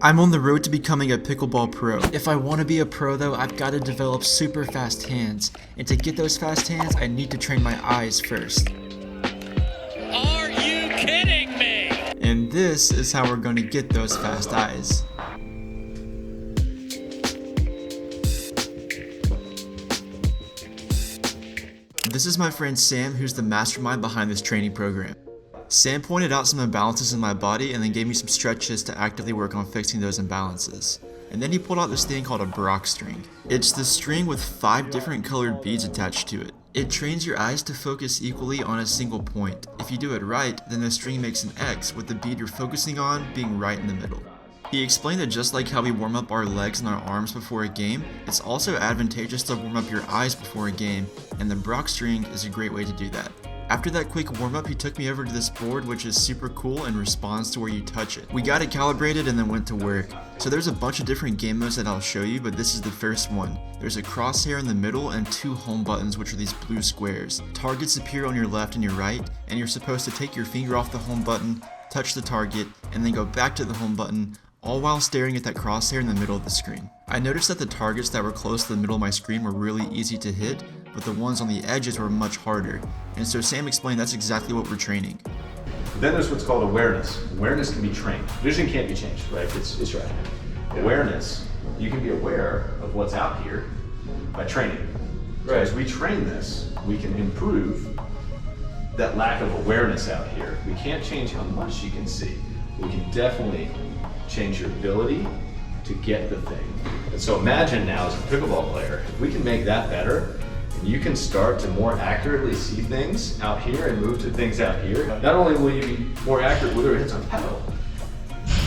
I'm on the road to becoming a pickleball pro. If I want to be a pro though, I've got to develop super fast hands. And to get those fast hands, I need to train my eyes first. Are you kidding me? And this is how we're going to get those fast eyes. This is my friend Sam, who's the mastermind behind this training program. Sam pointed out some imbalances in my body and then gave me some stretches to actively work on fixing those imbalances. And then he pulled out this thing called a Brock string. It's the string with 5 different colored beads attached to it. It trains your eyes to focus equally on a single point. If you do it right, then the string makes an X with the bead you're focusing on being right in the middle. He explained that just like how we warm up our legs and our arms before a game, it's also advantageous to warm up your eyes before a game, and the Brock string is a great way to do that. After that quick warm-up, he took me over to this board, which is super cool and responds to where you touch it. We got it calibrated and then went to work. So there's a bunch of different game modes that I'll show you, but this is the first one. There's a crosshair in the middle and 2 home buttons, which are these blue squares. Targets appear on your left and your right, and you're supposed to take your finger off the home button, touch the target, and then go back to the home button, all while staring at that crosshair in the middle of the screen. I noticed that the targets that were close to the middle of my screen were really easy to hit, but the ones on the edges were much harder. And so Sam explained that's exactly what we're training. Then there's what's called awareness. Awareness can be trained. Vision can't be changed, right? It's right. Awareness, you can be aware of what's out here by training. So as we train this, we can improve that lack of awareness out here. We can't change how much you can see. We can definitely change your ability to get the thing. And so imagine now as a pickleball player, if we can make that better, you can start to more accurately see things out here and move to things out here. Not only will you be more accurate with it hits on paddle,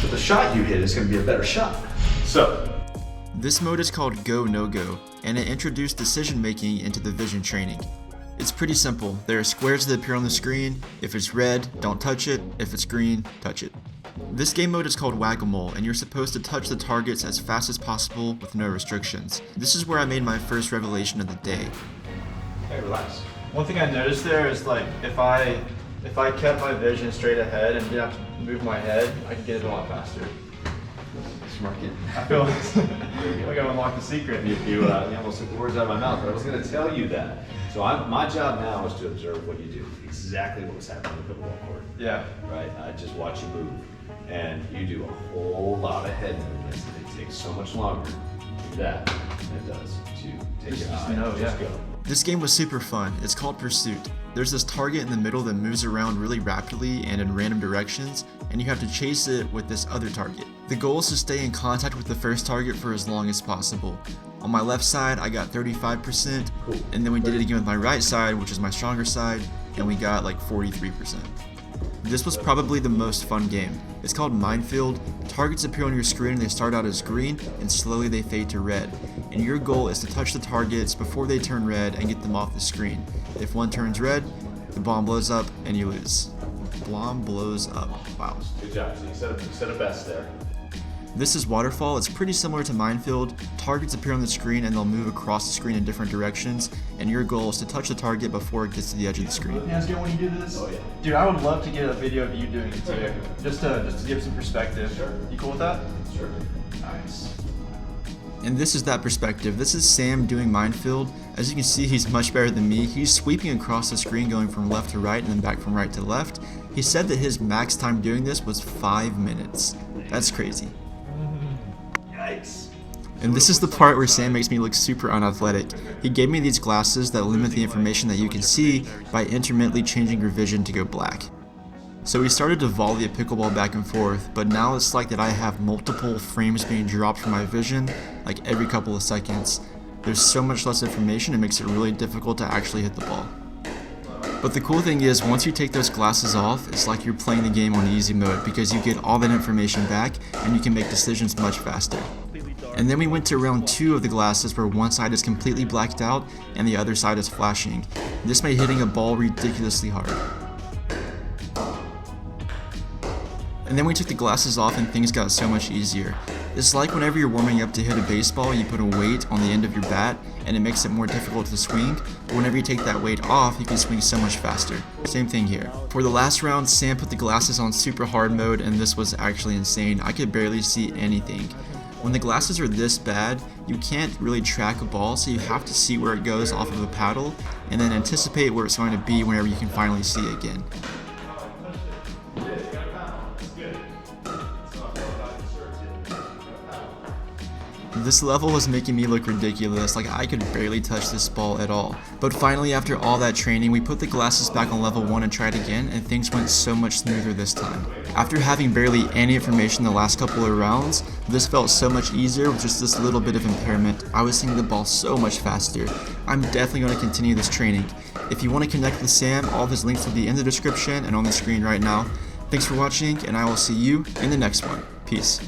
but the shot you hit is going to be a better shot. So, this mode is called Go No Go, and it introduced decision making into the vision training. It's pretty simple. There are squares that appear on the screen. If it's red, don't touch it. If it's green, touch it. This game mode is called Whack-A-Mole, and you're supposed to touch the targets as fast as possible with no restrictions. This is where I made my first revelation of the day. hey, relax. One thing I noticed there is like if I kept my vision straight ahead and didn't have to move my head, I could get it a lot faster. Smart kid. I feel like I unlocked the secret. You almost took the words out of my mouth, but I was going to tell you that. So my job now is to observe what you do, exactly what was happening on the pickleball court. Yeah. Right? I just watch you move. And you do a whole lot of head movements, and it takes so much longer to do that than it does to take your eye and just go. This game was super fun. It's called Pursuit. There's this target in the middle that moves around really rapidly and in random directions, and you have to chase it with this other target. The goal is to stay in contact with the first target for as long as possible. On my left side, I got 35%, and then we did it again with my right side, which is my stronger side, and we got like 43%. This was probably the most fun game. It's called Minefield. Targets appear on your screen and they start out as green and slowly they fade to red. And your goal is to touch the targets before they turn red and get them off the screen. If one turns red, the bomb blows up and you lose. Bomb blows up. Wow. Good job. So you said it best there. This is Waterfall. It's pretty similar to Minefield. Targets appear on the screen and they'll move across the screen in different directions, and your goal is to touch the target before it gets to the edge of the screen. Hands good when you do this? Oh yeah. Dude, I would love to get a video of you doing it too. Just to give some perspective. Sure. You cool with that? Sure. Nice. And this is that perspective. This is Sam doing Minefield. As you can see, he's much better than me. He's sweeping across the screen going from left to right and then back from right to left. He said that his max time doing this was 5 minutes. That's crazy. Yikes. And this is the part where Sam makes me look super unathletic. He gave me these glasses that limit the information that you can see by intermittently changing your vision to go black. So we started to volley a pickleball back and forth, but now it's like that I have multiple frames being dropped from my vision, like every couple of seconds. There's so much less information, it makes it really difficult to actually hit the ball. But the cool thing is, once you take those glasses off, it's like you're playing the game on easy mode because you get all that information back and you can make decisions much faster. And then we went to round 2 of the glasses where one side is completely blacked out and the other side is flashing. This made hitting a ball ridiculously hard. And then we took the glasses off and things got so much easier. It's like whenever you're warming up to hit a baseball, you put a weight on the end of your bat and it makes it more difficult to swing, but whenever you take that weight off, you can swing so much faster. Same thing here. For the last round, Sam put the glasses on super hard mode and this was actually insane. I could barely see anything. When the glasses are this bad, you can't really track a ball, so you have to see where it goes off of a paddle and then anticipate where it's going to be whenever you can finally see again. This level was making me look ridiculous, like I could barely touch this ball at all. But finally, after all that training, we put the glasses back on level 1 and tried again, and things went so much smoother this time. After having barely any information the last couple of rounds, this felt so much easier with just this little bit of impairment. I was seeing the ball so much faster. I'm definitely going to continue this training. If you want to connect with Sam, all of his links will be in the description and on the screen right now. Thanks for watching, and I will see you in the next one. Peace.